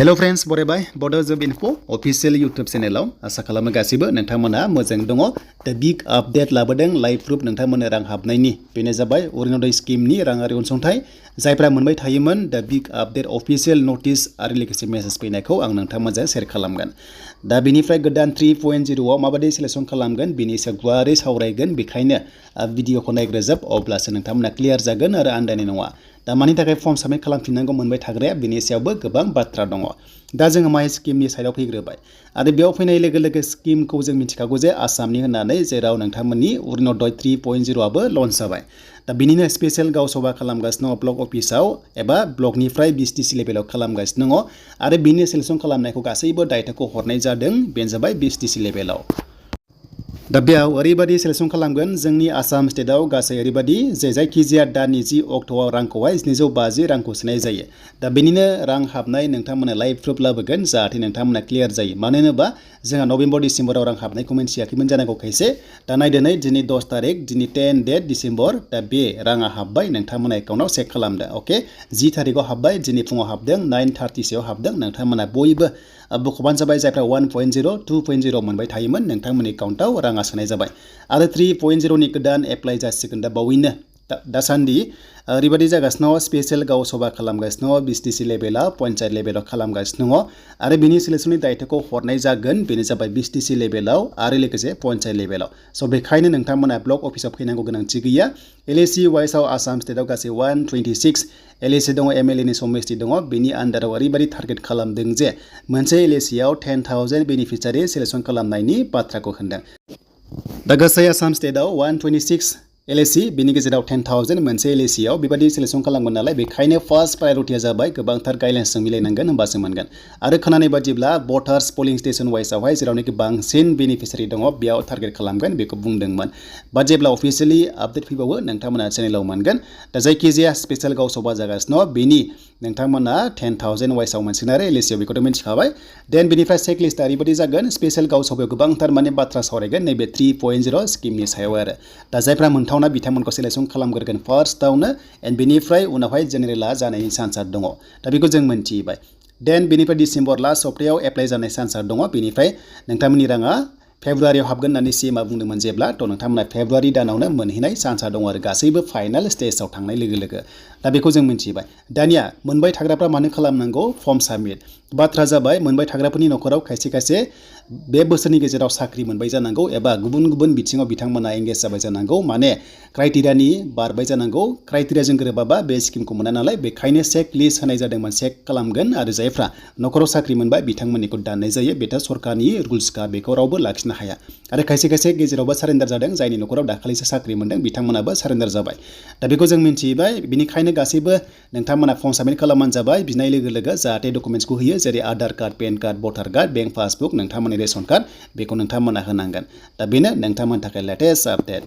hello friends बरायबाय बडो जब info official YouTube चैनलाव आशा खालामो गासिबो नोंथांमोना मोजां दङ दा बिग आपडेट लाबोदों लाइभ प्रुफ नोंथांमोननो रां हाबनायनि बेनो जाबाय अरुणोदय स्कीमनि राङारि अनसुंथाइ जायफ्रा मोनबाय थायोमोन दा बिग आपडेट ऑफिशियल नोटिस आरो लोगोसे मेसेज फैनायखौ आं नोंथांमोनजों शेयार खालामगोन दा बेनिफ्राय गोदान 3.0 आव माबायदि सिलेक्शन खालामगोन बेनि सायाव गुवारै सावरायगोन बेखायनो भिडिअखौ नायग्रोजोब अब्लासो नोंथांमोना क्लियार जागोन आरो आन्दायनाय नङा दा मानि थाखाय फर्म साबमिट खालामफिननांगौ मोनबाय थाग्राया बेनि सायावबो गोबां बाथ्रा दङ दा जोङो माइ स्कीमनि साइडआव फैग्रोबाय आरो बेयाव फैनाय लोगो लोगो स्कीमखौ जों मिथिखागौ जे आसामनि होननानै जेराव नोंथांमोननि अरुणोदय 3.0 आबो लन्च जाबाय दा बिनिनो स्पेशल गाव सभा खालामगासिनो ब्लक अफिसाव एबा ब्लकनिफ्राय BCTC लेभेलाव खालामगासिनो दङ आरो बिनि सिलेक्शन खालामनायखौ गासैबो दायित्वखौ हरनाय जादों बेनो जाबाय BCTC लेभेलाव दा बेयाव ओरैबायदि सिलेक्शन खालामगोन जोंनि आसाम स्टेटआव गासै ओरैबायदि जे जायखिजाया दाननि 10 अक्ट'आव रांखौहाय 750 रांखौ सोनाय जायो दा बेनिनो रां हाबनाय नोंथांमोना लाइभ प्रुफ लाबोगोन जाहाथे नोंथांमोना क्लियार जायो मानो होनोबा जोंहा नभेम्बर डिसेम्बराव रां हाबनायखौ मिन्थियाखैमोन जानांगौ खायसे दा नायदोनै दिनै 10 तारिख दिनै 10 डेट डिसेम्बर दा बे राङा हाबबाय नोंथांमोना एकाउन्टआव चेक खालामदो अके 10 तारिखआव हाबबाय दिनै फुङाव हाबदों 9:30 सोआव हाबदों नोंथांमोना बयबो बुखबानो जाबाय जायफ्रा 1.0 2.0 मोनबाय थायोमोन नोंथांमोननि एकाउन्टआव राङा सोनाय जाबाय आरो 3.0 नि गोदान एप्लाइ जासिगोन दा बावैनो दासान्दि ओरैबायदि जागासिनो स्पेशल गाव सभा खालामगासिनो BCTC लेभेलाव पन्चायत लेभेलाव खालामगासिनो आरो बिनि सिलेक्शननि दायित्वखौ हरनाय जागोन बेनो जाबाय BCTC लेभेलाव आरो लोगोसे पन्चायत लेभेलाव स' बेखायनो नोंथांमोना ब्लक अफिसाव फैनांगौ गोनांथि गैया LAC वाइसआव आसाम स्टेटआव गासै 126 LAC दङ MLA नि समस्ति दङ बेनि आन्दाराव ओरैबायदि टार्गेट खालामदों जे मोनसे LAC आव 10,000 बेनिफिसियारि सिलेक्शन खालामनायनि बाथ्राखौ होनदों दा गासै आसाम स्टेटआव 126 LAC बिनि गेजेराव 10,000 मोनसे LAC आव बेबायदि सिलेक्शन खालामगोन नालाय बेखायनो फार्स्ट प्रायोरिटिया जाबाय गोबांथार गाइडलाइन्सजों मिलायनांगोन होमबासो मोनगोन आरो खोनानाय बादिब्ला भटार्स पोलिं स्टेशन वाइसआवहाय जेरावनोखि बांसिन बेनिफिसियारि दङ बेयाव टार्गेट खालामगोन बेखौ बुंदोंमोन बाट जेब्ला अफिसियेलि आपडेट फैबावो नोंथांमोना चेनेलाव मोनगोन दा जायखिजाया स्पेशल गाव सभा जागासिनो बेनि नोंथांमोना 10,000 वाइसआव मोनसिगोन आरो LAC आव बेखौथ' मिथिखाबाय देन बेनिफ्राय चेकलिस्टआ ओरैबायदि जागोन स्पेशल गाव सभायाव गोबांथार माने बाथ्रा सावरायगोन नैबे 3.0 स्कीमनि सायाव आरो दा जायफ्रा मोनथावना बिथांमोनखौ सिलेक्शन खालामग्रोगोन फार्स्टआवनो एन्ड बेनिफ्राय उनावहाय जेनेरेला जानायनि चान्सआ दङ दा बेखौ जों मोनथिबाय देन बेनिफ्राय डिसेम्बर लास्ट सप्तायाव एप्लाइ जानाय चान्सआ दङ बेनिफ्राय नोंथांमोननि राङा फेब्रुवारियाव हाबगोन होननानै CMआ बुंदोंमोन जेब्ला थ' नोंथांमोना फेब्रुवारि दानावनो मोनहैनाय चान्सआ दङ आरो गासैबो फाइनाल स्टेजआव थांनाय लोगो लोगो दा बेखौ जों मिथिबाय दानिया मोनबाय थाग्राफ्रा मानो खालामनांगौ फर्म साबमिट बाथ्रा जाबाय मोनबाय थाग्राफोरनि न'खराव खायसे खायसे बे बोसोरनि गेजेराव साख्रि मोनबाय जानांगौ एबा गुबुन गुबुन बिथिङाव बिथांमोना एंगेज जाबाय जानांगौ माने क्राइटेरियानि बारबाय जानांगौ क्राइटेरियाजों गोरोबाबा बे स्किमखौ मोना नालाय बेखायनो चेक लिस्ट होनाय जादोंमोन चेक खालामगोन आरो जायफ्रा न'खराव साख्रि मोनबाय बिथांमोननिखौ दाननाय जायो बेथ' सरकारनि रुल्सखा बेखौ रावबो लाखिनो हाया आरो खायसे खायसे गेजेरावबो सारेन्डार जादों जायनि न'खराव दाखालिसो साख्रि मोनदों बिथांमोनाबो सारेन्डार जाबाय दा बेखौ जों मिथिबाय बिनिखायनो गासैबो नोंथांमोना फर्म साबमिट खालामबानो जाबाय बिनाय लोगो लोगो जाहाथे डकुमेन्ट्सखौ होयो जेरै आधार कार्ड पेन कार्ड भटार कार्ड बेंक पासबुक नोंथांमोननि रेशन कार्ड बेखौ नोंथांमोना होनांगोन दा बेनो नोंथांमोननि थाखाय लेटेस्ट आपडेट